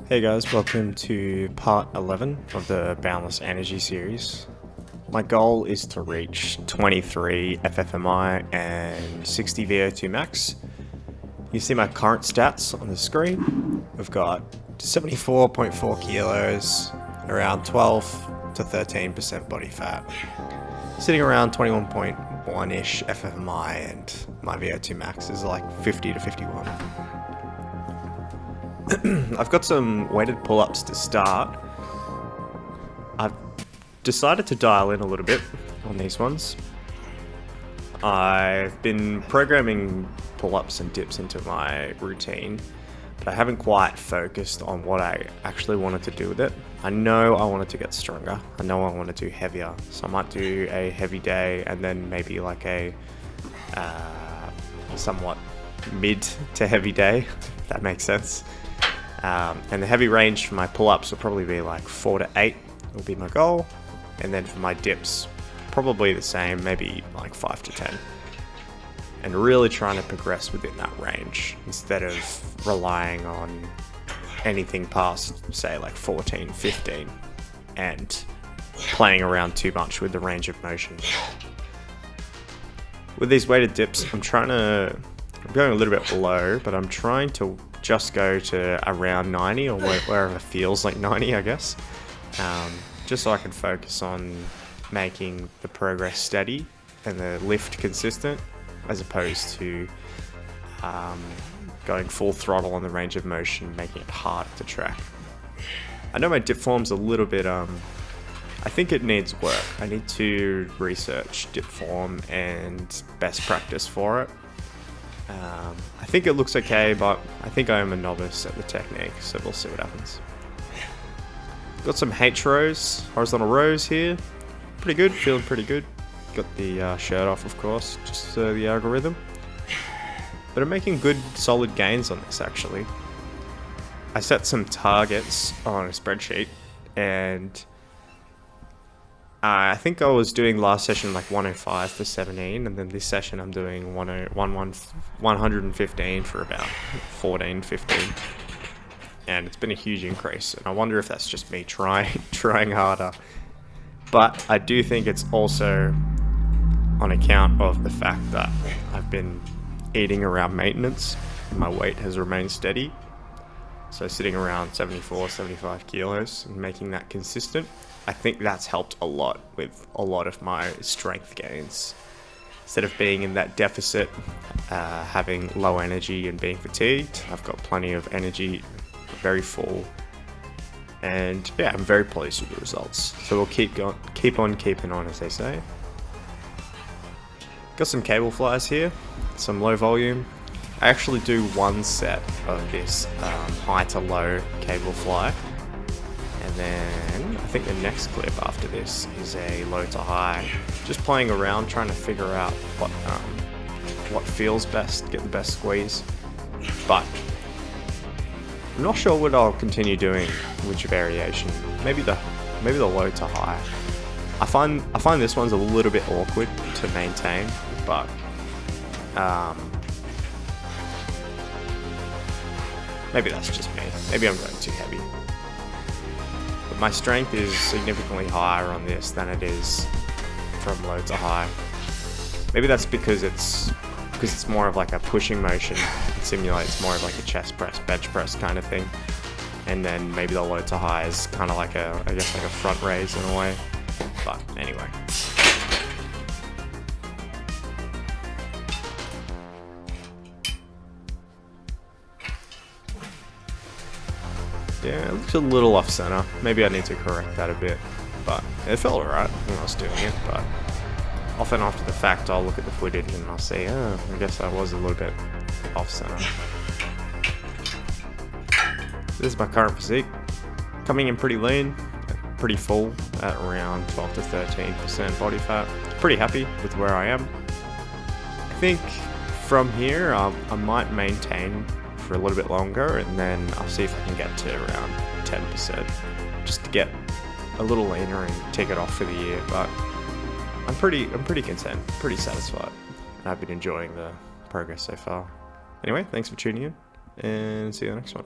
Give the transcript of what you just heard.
Hey guys, welcome to part 11 of the Boundless Energy series. My goal is to reach 23 FFMI and 60 VO2 Max. You see my current stats on the screen. We've got 74.4 kilos, around 12 to 13% body fat, sitting around 21.1-ish FFMI, and my VO2 Max is like 50 to 51. I've got some weighted pull-ups to start. I've decided to dial in a little bit on these ones. I've been programming pull-ups and dips into my routine, but I haven't quite focused on what I actually wanted to do with it. I know I wanted to get stronger. I know I want to do heavier. So I might do a heavy day and then maybe like a somewhat mid to heavy day, if that makes sense. And the heavy range for my pull-ups will probably be like 4 to 8 will be my goal. And then for my dips, probably the same, maybe like 5 to 10. And really trying to progress within that range instead of relying on anything past, say, like 14, 15 and playing around too much with the range of motion. With these weighted dips, I'm going a little bit low, but I'm trying to just go to around 90 or wherever it feels like 90, I guess. Just so I can focus on making the progress steady and the lift consistent, as opposed to going full throttle on the range of motion, making it harder to track. I know my dip form's a little bit, I think it needs work. I need to research dip form and best practice for it. I think it looks okay, but I think I am a novice at the technique, so we'll see what happens. Got some H rows, horizontal rows here. Pretty good, feeling pretty good. Got the shirt off, of course, just the algorithm. But I'm making good, solid gains on this, actually. I set some targets on a spreadsheet, and I think I was doing last session like 105 for 17, and then this session I'm doing 115 for about 14, 15. And it's been a huge increase, and I wonder if that's just me trying harder. But I do think it's also on account of the fact that I've been eating around maintenance, and my weight has remained steady. So sitting around 74, 75 kilos and making that consistent, I think that's helped a lot with a lot of my strength gains. Instead of being in that deficit, having low energy and being fatigued, I've got plenty of energy, very full. And yeah, I'm very pleased with the results. So we'll keep on keeping on, as they say. Got some cable flies here, some low volume. I actually do one set of this high to low cable fly. And then I think the next clip after this is a low to high. Just playing around, trying to figure out what feels best, get the best squeeze. But I'm not sure what I'll continue doing, which variation. Maybe the low to high. I find this one's a little bit awkward to maintain, but maybe that's just me. Maybe I'm going too heavy. But my strength is significantly higher on this than it is from low to high. Maybe that's because it's more of like a pushing motion. It simulates more of like a chest press, bench press kind of thing. And then maybe the low to high is kind of like a front raise in a way. But anyway. Yeah, it looks a little off center. Maybe I need to correct that a bit. But it felt alright when I was doing it. But often after the fact, I'll look at the footage and I'll say, oh, I guess I was a little bit off center. This is my current physique. Coming in pretty lean, pretty full at around 12 to 13% body fat. Pretty happy with where I am. I think from here, I might maintain for a little bit longer, and then I'll see if I can get to around 10%, just to get a little leaner and take it off for the year. But I'm pretty content, pretty satisfied, and I've been enjoying the progress so far. Anyway, thanks for tuning in, and see you in the next one.